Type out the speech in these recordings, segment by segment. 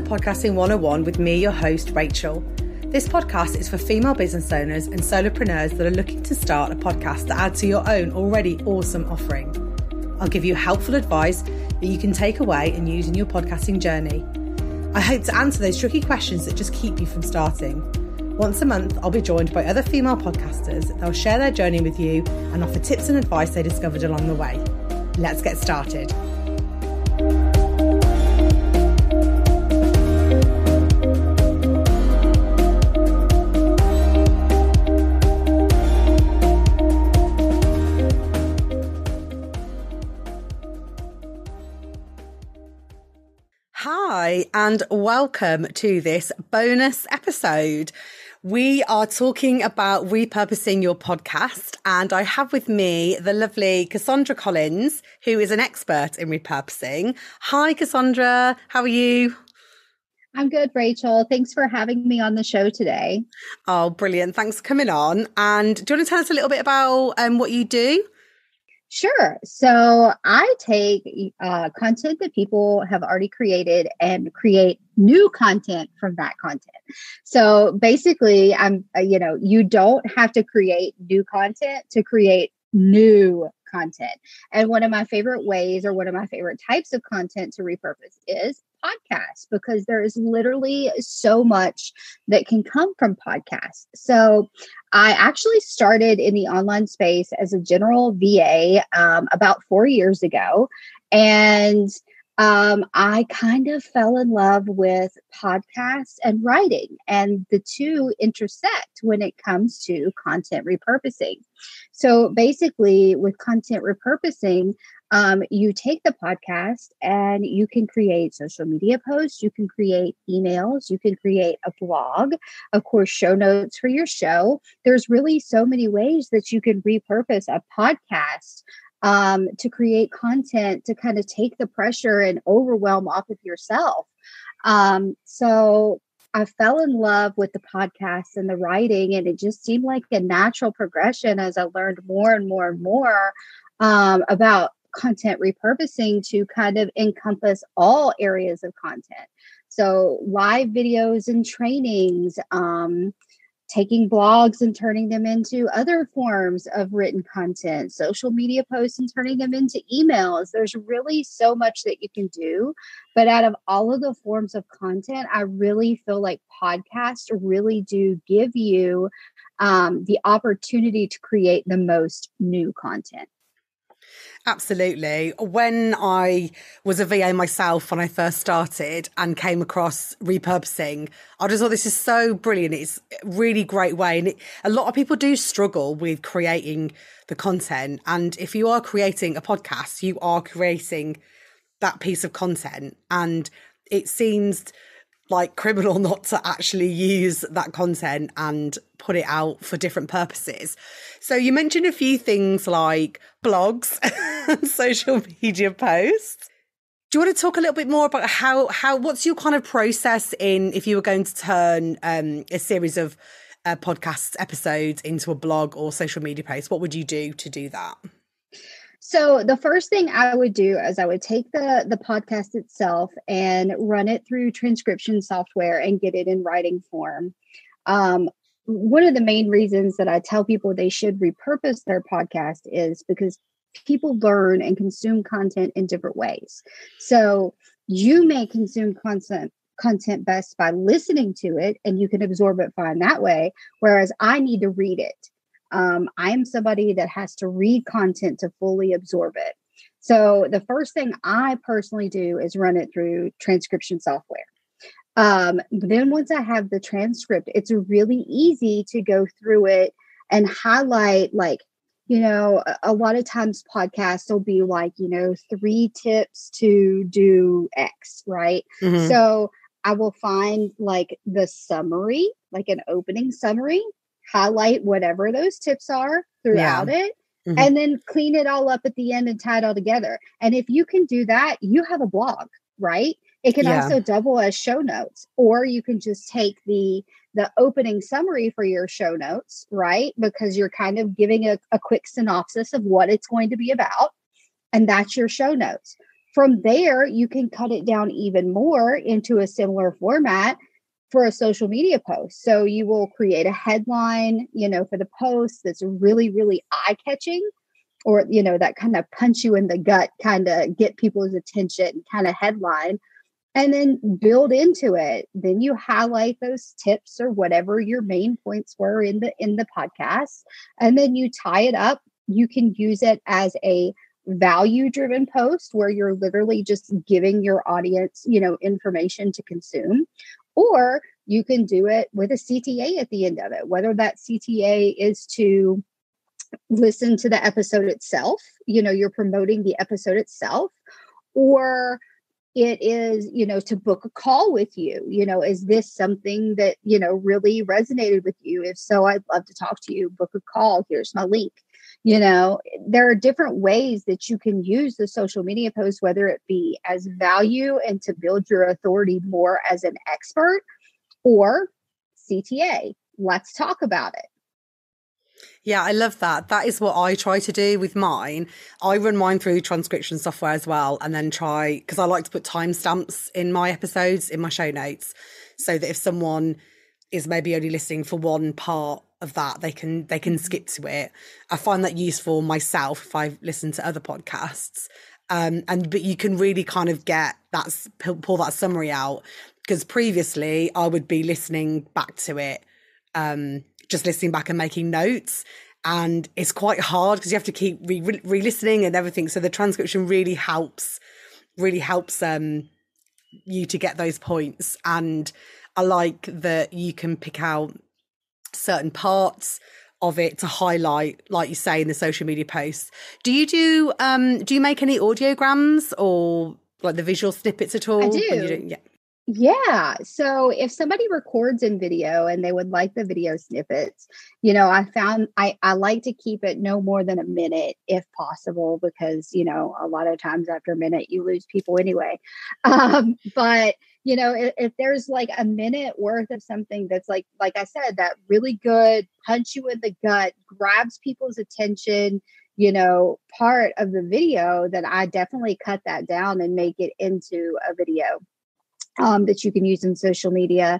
Podcasting 101 with me, your host, Rachel. This podcast is for female business owners and solopreneurs that are looking to start a podcast that adds to your own already awesome offering. I'll give you helpful advice that you can take away and use in your podcasting journey. I hope to answer those tricky questions that just keep you from starting. Once a month, I'll be joined by other female podcasters. They'll share their journey with you and offer tips and advice they discovered along the way. Let's get started. Hi, and welcome to this bonus episode. We are talking about repurposing your podcast, and I have with me the lovely Cassondra Collins, who is an expert in repurposing. Hi, Cassondra. How are you? I'm good, Rachel. Thanks for having me on the show today. Oh, brilliant. Thanks for coming on. And do you want to tell us a little bit about what you do? Sure. So I take content that people have already created and create new content from that content. So basically, you don't have to create new content to create new content. And one of my favorite ways, or one of my favorite types of content to repurpose, is podcasts, because there is literally so much that can come from podcasts. So I actually started in the online space as a general VA about 4 years ago. And I kind of fell in love with podcasts and writing, and the two intersect when it comes to content repurposing. So basically, with content repurposing, you take the podcast and you can create social media posts, you can create emails, you can create a blog, of course, show notes for your show. There's really so many ways that you can repurpose a podcast to create content to kind of take the pressure and overwhelm off of yourself. So I fell in love with the podcast and the writing, and it just seemed like a natural progression as I learned more and more and more about content repurposing to kind of encompass all areas of content. So live videos and trainings, taking blogs and turning them into other forms of written content, social media posts and turning them into emails. There's really so much that you can do. But out of all of the forms of content, I really feel like podcasts really do give you the opportunity to create the most new content. Absolutely. When I was a VA myself, when I first started and came across repurposing, I just thought this is so brilliant. It's a really great way. And a lot of people do struggle with creating the content. And if you are creating a podcast, you are creating that piece of content. And it seems like criminal not to actually use that content and put it out for different purposes. So you mentioned a few things like blogs and social media posts. Do you want to talk a little bit more about how what's your kind of process in if you were going to turn a series of podcast episodes into a blog or social media post? What would you do to do that? So the first thing I would do is I would take the podcast itself and run it through transcription software and get it in writing form. One of the main reasons that I tell people they should repurpose their podcast is because people learn and consume content in different ways. So you may consume content best by listening to it, and you can absorb it fine that way, whereas I need to read it. I am somebody that has to read content to fully absorb it. So the first thing I personally do is run it through transcription software. Then once I have the transcript, it's really easy to go through it and highlight, a lot of times podcasts will be 3 tips to do X, right? Mm-hmm. So I will find the summary, an opening summary, highlight whatever those tips are throughout it, mm-hmm. and then clean it all up at the end and tie it all together. And if you can do that, you have a blog, right? It can also double as show notes, or you can just take the opening summary for your show notes, right? Because you're kind of giving a quick synopsis of what it's going to be about. And that's your show notes. From there, you can cut it down even more into a similar format for a social media post. So you will create a headline, for the post that's really, really eye-catching, or, that kind of punch you in the gut, kind of get people's attention kind of headline, and then build into it. Then you highlight those tips or whatever your main points were in the podcast, and then you tie it up. You can use it as a value-driven post where you're literally just giving your audience, information to consume. Or you can do it with a CTA at the end of it, whether that CTA is to listen to the episode itself, you're promoting the episode itself, or it is, to book a call with you. Is this something that, really resonated with you? If so, I'd love to talk to you. Book a call. Here's my link. There are different ways that you can use the social media post, whether it be as value and to build your authority more as an expert, or CTA. Let's talk about it. Yeah, I love that. That is what I try to do with mine. I run mine through transcription software as well, and then because I like to put timestamps in my episodes, in my show notes, so that if someone is maybe only listening for one part of that, they can skip to it. I find that useful myself if I listen to other podcasts. But you can really kind of pull that summary out, because previously I would be listening back to it, just listening back and making notes, and it's quite hard because you have to keep re-listening and everything. So the transcription really helps you to get those points. And I like that you can pick out certain parts of it to highlight, like you say in the social media posts. Do you make any audiograms or like the visual snippets at all? I do. Yeah. Yeah. So if somebody records in video and they would like the video snippets, I found I like to keep it no more than a minute if possible, because, a lot of times after a minute you lose people anyway. But, if there's like a minute worth of something that's like I said, that really good punch you in the gut, grabs people's attention, part of the video, then I definitely cut that down and make it into a video that you can use in social media.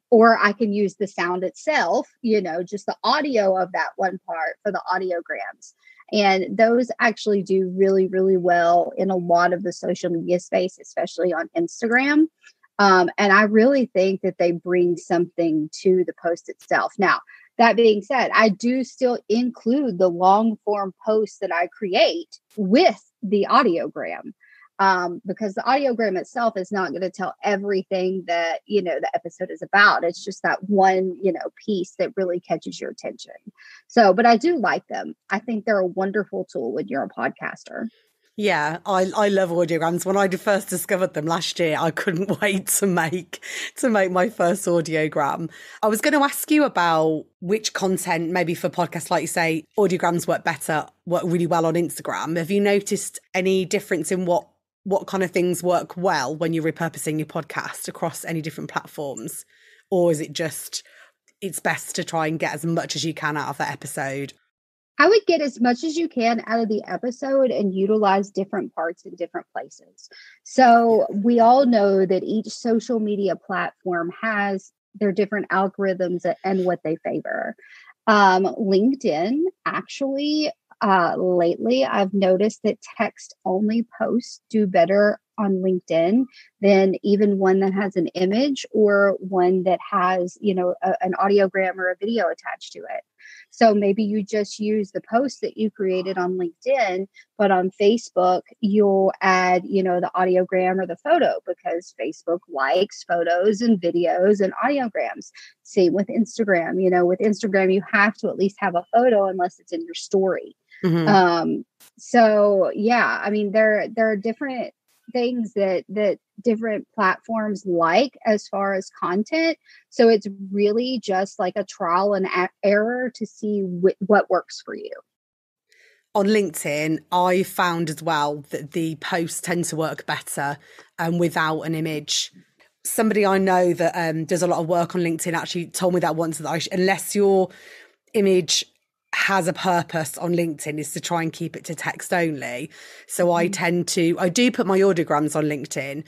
Or I can use the sound itself, just the audio of that one part for the audiograms. And those actually do really, really well in a lot of the social media space, especially on Instagram. And I really think that they bring something to the post itself. Now, that being said, I do still include the long form posts that I create with the audiogram. Because the audiogram itself is not going to tell everything that, the episode is about. It's just that one, piece that really catches your attention. So, but I do like them. I think they're a wonderful tool when you're a podcaster. Yeah, I love audiograms. When I first discovered them last year, I couldn't wait to make my first audiogram. I was going to ask you about which content, maybe for podcasts, like you say, audiograms work really well on Instagram. Have you noticed any difference in what kind of things work well when you're repurposing your podcast across any different platforms? Or is it just, it's best to try and get as much as you can out of that episode? I would get as much as you can out of the episode and utilize different parts in different places. So we all know that each social media platform has their different algorithms and what they favor. LinkedIn, actually, lately, I've noticed that text-only posts do better on LinkedIn than even one that has an image or one that has, an audiogram or a video attached to it. So maybe you just use the post that you created on LinkedIn, but on Facebook, you'll add, the audiogram or the photo, because Facebook likes photos and videos and audiograms. Same with Instagram. With Instagram, you have to at least have a photo unless it's in your story. Mm-hmm. So yeah, I mean, there are different things that different platforms like as far as content. So it's really just like a trial and error to see what works for you. On LinkedIn, I found as well that the posts tend to work better without an image. Somebody I know that does a lot of work on LinkedIn actually told me that once, that unless your image has a purpose on LinkedIn is to try and keep it to text only. So I do put my audiograms on LinkedIn,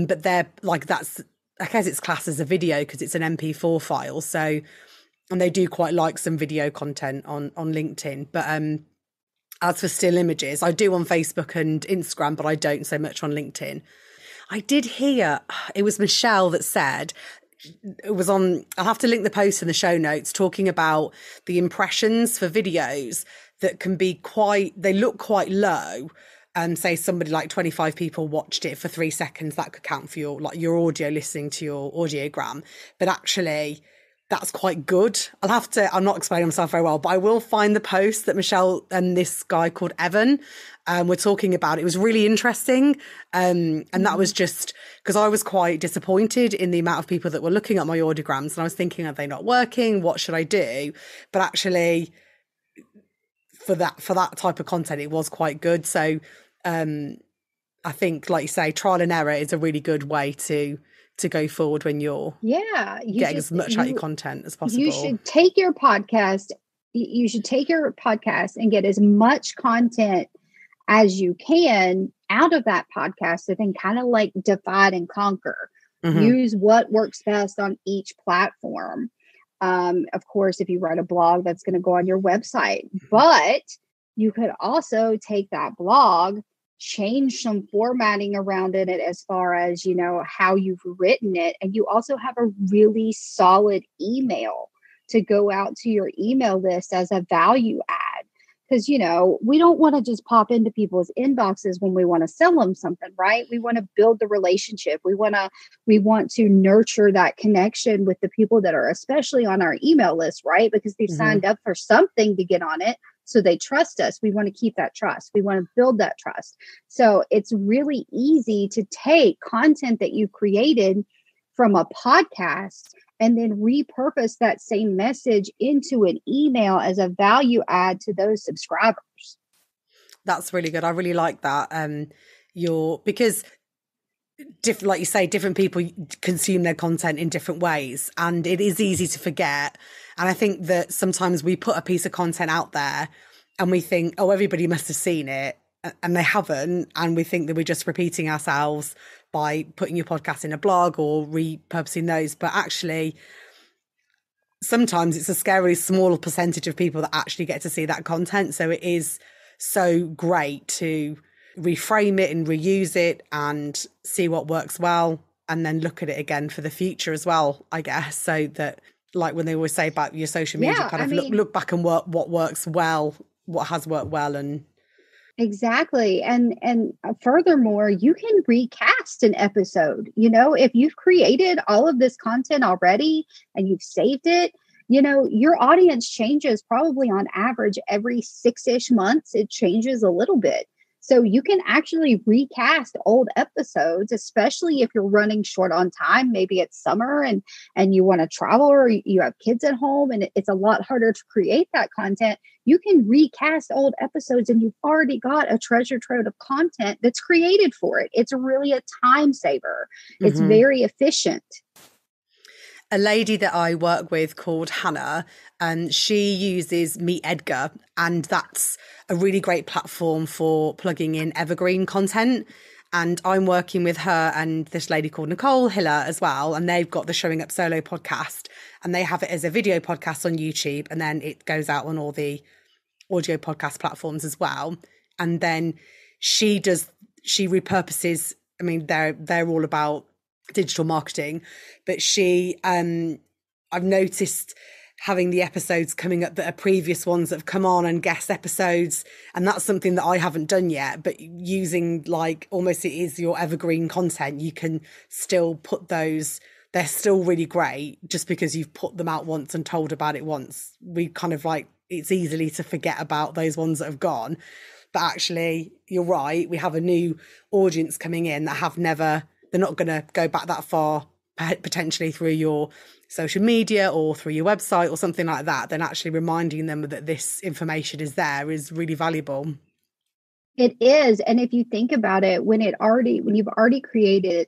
but they're like, I guess it's classed as a video because it's an MP4 file. So, and they do quite like some video content on LinkedIn. But as for still images, I do on Facebook and Instagram, but I don't so much on LinkedIn. I did hear, it was Michelle that said, it was on, I'll have to link the post in the show notes, talking about the impressions for videos that can be they look quite low. Say somebody like 25 people watched it for 3 seconds, that could count for your audio, listening to your audiogram. But actually, that's quite good. I'm not explaining myself very well, but I will find the post that Michelle and this guy called Evan were talking about. It was really interesting. And that was just because I was quite disappointed in the amount of people that were looking at my audiograms. And I was thinking, are they not working? What should I do? But actually, for that type of content, it was quite good. So I think, like you say, trial and error is a really good way to go forward when you're getting as much out of your content as possible. You should take your podcast and get as much content as you can out of that podcast, and then kind of like divide and conquer. Use what works best on each platform. Of course, if you write a blog, that's going to go on your website, but you could also take that blog, change some formatting around it as far as, how you've written it. And you also have a really solid email to go out to your email list as a value add. Because, we don't want to just pop into people's inboxes when we want to sell them something, right? We want to build the relationship. We want to nurture that connection with the people that are especially on our email list, right? Because they've signed up for something to get on it. So they trust us. We want to keep that trust. We want to build that trust. So it's really easy to take content that you created from a podcast and then repurpose that same message into an email as a value add to those subscribers. That's really good. I really like that. Because like you say, different people consume their content in different ways, and it is easy to forget. And I think that sometimes we put a piece of content out there and we think, oh, everybody must have seen it, and they haven't. And we think that we're just repeating ourselves by putting your podcast in a blog or repurposing those. But actually, sometimes it's a scarily small percentage of people that actually get to see that content. So it is so great to reframe it and reuse it and see what works well, and then look at it again for the future as well, I guess. So that, like when they always say about your social media, look back and what works well, what has worked well. And exactly. And furthermore, you can recast an episode. If you've created all of this content already and you've saved it, your audience changes probably on average every 6-ish months. It changes a little bit. So you can actually recast old episodes, especially if you're running short on time. Maybe it's summer and you want to travel, or you have kids at home and it's a lot harder to create that content. You can recast old episodes and you've already got a treasure trove of content that's created for it. It's really a time saver. It's very efficient. A lady that I work with called Hannah, and she uses Meet Edgar, and that's a really great platform for plugging in evergreen content. And I'm working with her and this lady called Nicole Hiller as well, and they've got the Showing Up Solo podcast, and they have it as a video podcast on YouTube, and then it goes out on all the audio podcast platforms as well. And then she repurposes. I mean, they're all about digital marketing, but I've noticed having the episodes coming up that are previous ones that have come on and guest episodes, and that's something that I haven't done yet. But using like almost it is your evergreen content, you can still put those. They're still really great just because you've put them out once and told about it once. We kind of like, it's easily to forget about those ones that have gone, but actually you're right, we have a new audience coming in that they're not going to go back that far, potentially through your social media or through your website or something like that. Then actually reminding them that this information is there is really valuable. It is. And if you think about it, when you've already created,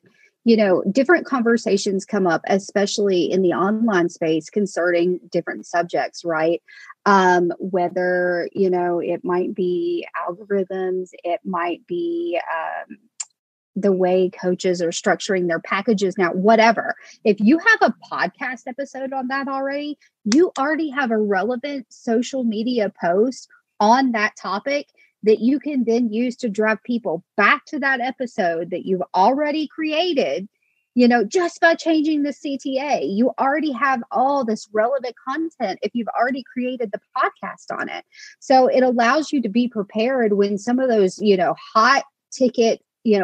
different conversations come up, especially in the online space concerning different subjects, right? Whether, it might be algorithms, it might be the way coaches are structuring their packages now, whatever. If you have a podcast episode on that already, you already have a relevant social media post on that topic that you can then use to drive people back to that episode that you've already created, just by changing the CTA. You already have all this relevant content if you've already created the podcast on it. So it allows you to be prepared when some of those, hot ticket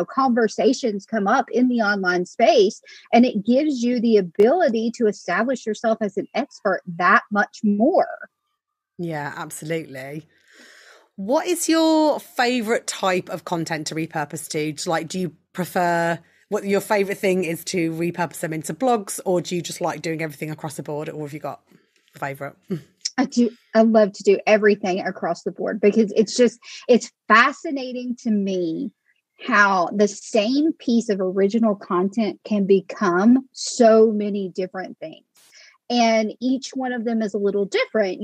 conversations come up in the online space, and it gives you the ability to establish yourself as an expert that much more. Yeah, absolutely. What is your favorite type of content to repurpose to? Do you prefer, what your favorite thing is to repurpose them into blogs, or do you just like doing everything across the board, or have you got a favorite? I do. I love to do everything across the board because it's fascinating to me how the same piece of original content can become so many different things. And each one of them is a little different.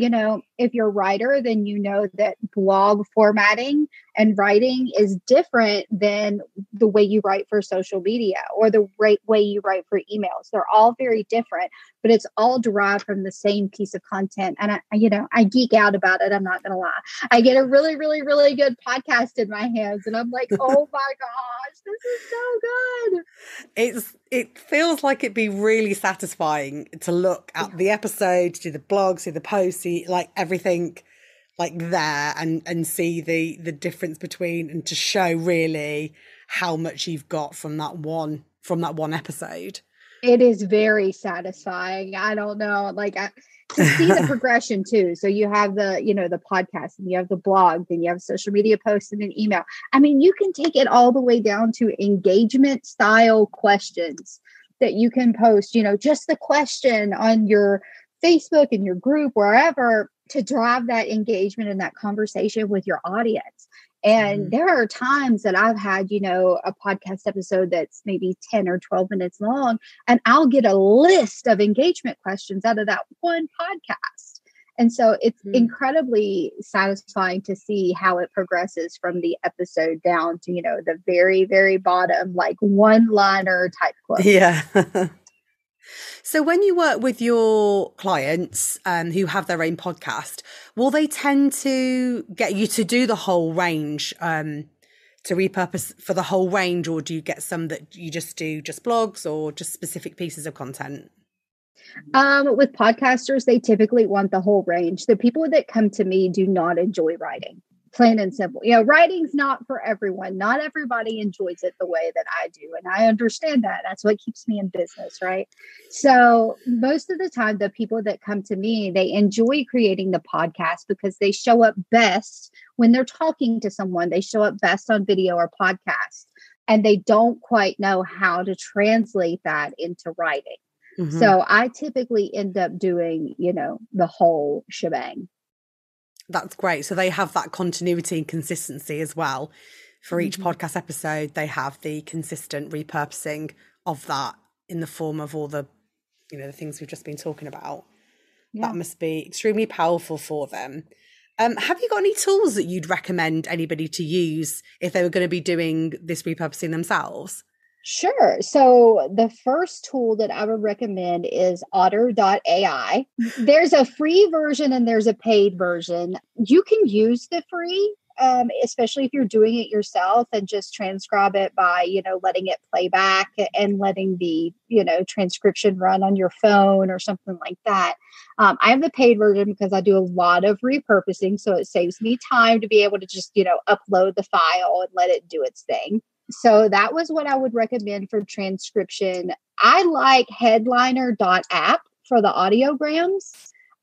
If you're a writer, then you know that blog formatting and writing is different than the way you write for social media or the way you write for emails. They're all very different, but it's all derived from the same piece of content. And I geek out about it. I'm not going to lie. I get a really, really, really good podcast in my hands and I'm like, oh my gosh, this is so good. It feels like it'd be really satisfying to look at the episodes, do the blogs, see the posts, see like everything like there and see the difference between, and to show really how much you've got from that one episode. It is very satisfying. I don't know, to see the progression too. So you have the podcast, and you have the blog, then you have social media posts and an email. I mean, you can take it all the way down to engagement style questions that you can post, just the question on your Facebook and your group, wherever, to drive that engagement and that conversation with your audience. And there are times that I've had, a podcast episode that's maybe 10 or 12 minutes long, and I'll get a list of engagement questions out of that one podcast. And so it's incredibly satisfying to see how it progresses from the episode down to, the very, very bottom, like one-liner type quote. Yeah. So when you work with your clients who have their own podcast, will they tend to get you to do the whole range, to repurpose for the whole range, or do you get some that you just do just blogs or just specific pieces of content? With podcasters, they typically want the whole range. The people that come to me do not enjoy writing. Plain and simple. Writing's not for everyone. Not everybody enjoys it the way that I do. And I understand that. That's what keeps me in business, right? So most of the time, the people that come to me, they enjoy creating the podcast because they show up best when they're talking to someone. They show up best on video or podcast. And they don't quite know how to translate that into writing. Mm-hmm. So I typically end up doing, the whole shebang. That's great. So they have that continuity and consistency as well. For each podcast episode, they have the consistent repurposing of that in the form of all the, the things we've just been talking about. Yeah. That must be extremely powerful for them. Have you got any tools that you'd recommend anybody to use if they were going to be doing this repurposing themselves? Sure. So the first tool that I would recommend is otter.ai. There's a free version and there's a paid version. You can use the free, especially if you're doing it yourself, and just transcribe it by, letting it play back and letting the, transcription run on your phone or something like that. I have the paid version because I do a lot of repurposing. So it saves me time to be able to just, upload the file and let it do its thing. So that was what I would recommend for transcription. I like headliner.app for the audiograms.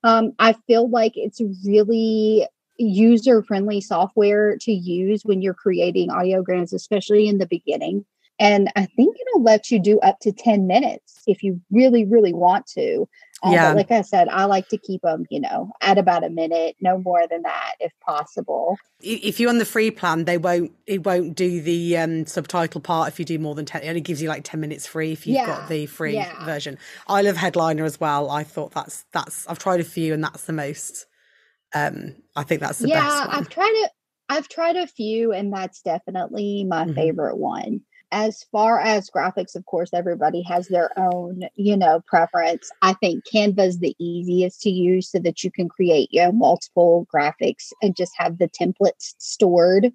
I feel like it's really user-friendly software to use when you're creating audiograms, especially in the beginning. And I think it'll let you do up to 10 minutes if you really, really want to. But like I said, I like to keep them, at about a minute, no more than that, if possible. If you're on the free plan, it won't do the subtitle part if you do more than 10. It only gives you like 10 minutes free if you've got the free version. I love Headliner as well. I thought that's I've tried a few and that's the most. I think that's the best one. I've tried a few and that's definitely my favorite one. As far as graphics, of course, everybody has their own, preference. I think Canva is the easiest to use so that you can create multiple graphics and just have the templates stored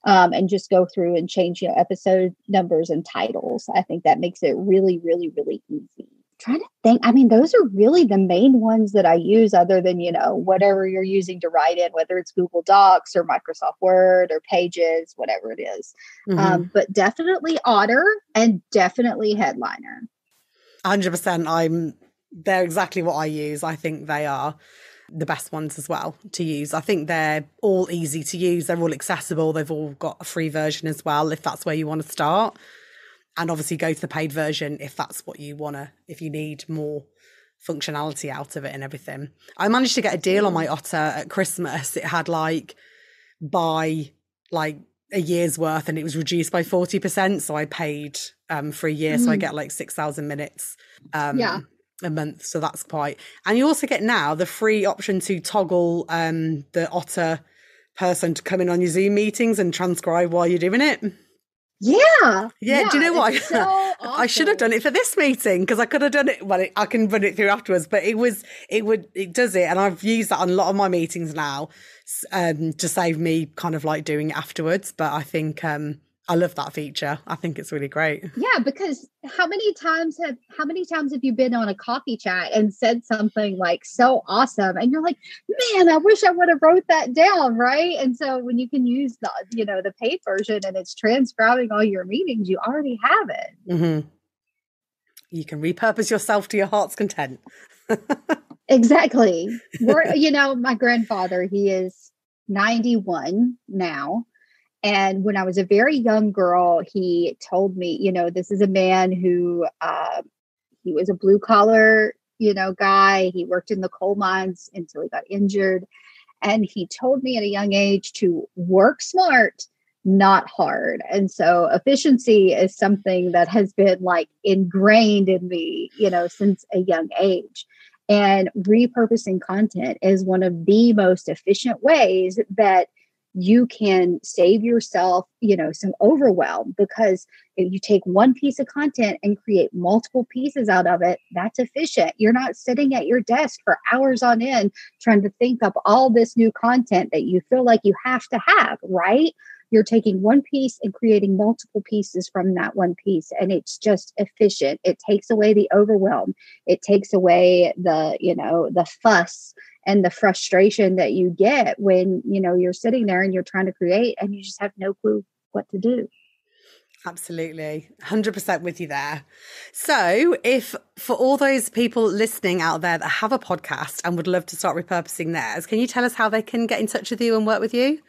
and just go through and change episode numbers and titles. I think that makes it really, really, really easy. Trying to think. I mean, those are really the main ones that I use other than, whatever you're using to write in, whether it's Google Docs or Microsoft Word or Pages, whatever it is. But definitely Otter and definitely Headliner. 100%. They're exactly what I use. I think they are the best ones as well to use. I think they're all easy to use. They're all accessible. They've all got a free version as well, if that's where you want to start. And obviously go to the paid version if that's what you want to, if you need more functionality out of it and everything. I managed to get a deal on my Otter at Christmas. It had buy a year's worth and it was reduced by 40%. So I paid for a year. So I get 6,000 minutes a month. So that's quite, and you also get now the free option to toggle the Otter person to come in on your Zoom meetings and transcribe while you're doing it. Yeah. Do you know what? So awesome. I should have done it for this meeting because I could have done it. Well, I can run it through afterwards, but it does it. And I've used that on a lot of my meetings now to save me kind of doing it afterwards. But I think I love that feature. I think it's really great. Yeah, because how many times have you been on a coffee chat and said something so awesome and you're like, man, I wish I would have wrote that down, right? And so when you can use the paid version and it's transcribing all your meetings, you already have it. You can repurpose yourself to your heart's content. Exactly. My grandfather, he is 91 now. And when I was a very young girl, he told me, this is a man who, he was a blue collar, guy. He worked in the coal mines until he got injured. And he told me at a young age to work smart, not hard. And so efficiency is something that has been ingrained in me, since a young age. And repurposing content is one of the most efficient ways that you can save yourself, some overwhelm, because if you take one piece of content and create multiple pieces out of it, that's efficient. You're not sitting at your desk for hours on end trying to think up all this new content that you feel like you have to have, right? You're taking one piece and creating multiple pieces from that one piece. And it's just efficient. It takes away the overwhelm. It takes away the fuss and the frustration that you get when, you're sitting there and you're trying to create and you just have no clue what to do. Absolutely. 100% with you there. So if for all those people listening out there that have a podcast and would love to start repurposing theirs, can you tell us how they can get in touch with you and work with you?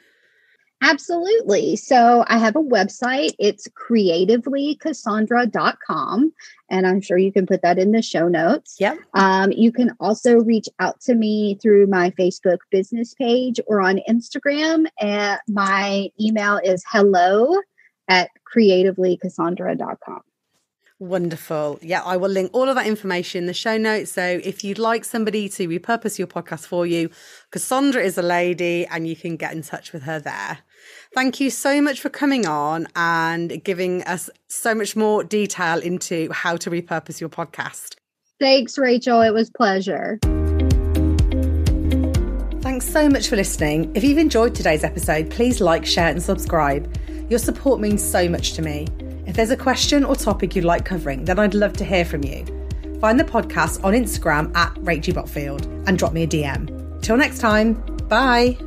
Absolutely. So I have a website. It's creativelycassondra.com. And I'm sure you can put that in the show notes. Yep. You can also reach out to me through my Facebook business page or on Instagram. And my email is hello@creativelycassondra.com. Wonderful. Yeah, I will link all of that information in the show notes. So if you'd like somebody to repurpose your podcast for you, Cassondra is a lady and you can get in touch with her there. Thank you so much for coming on and giving us so much more detail into how to repurpose your podcast. Thanks, Rachel. It was a pleasure. Thanks so much for listening. If you've enjoyed today's episode, please like, share and subscribe. Your support means so much to me. If there's a question or topic you'd like covering, then I'd love to hear from you. Find the podcast on Instagram @RachelBotfield and drop me a DM. Till next time, bye.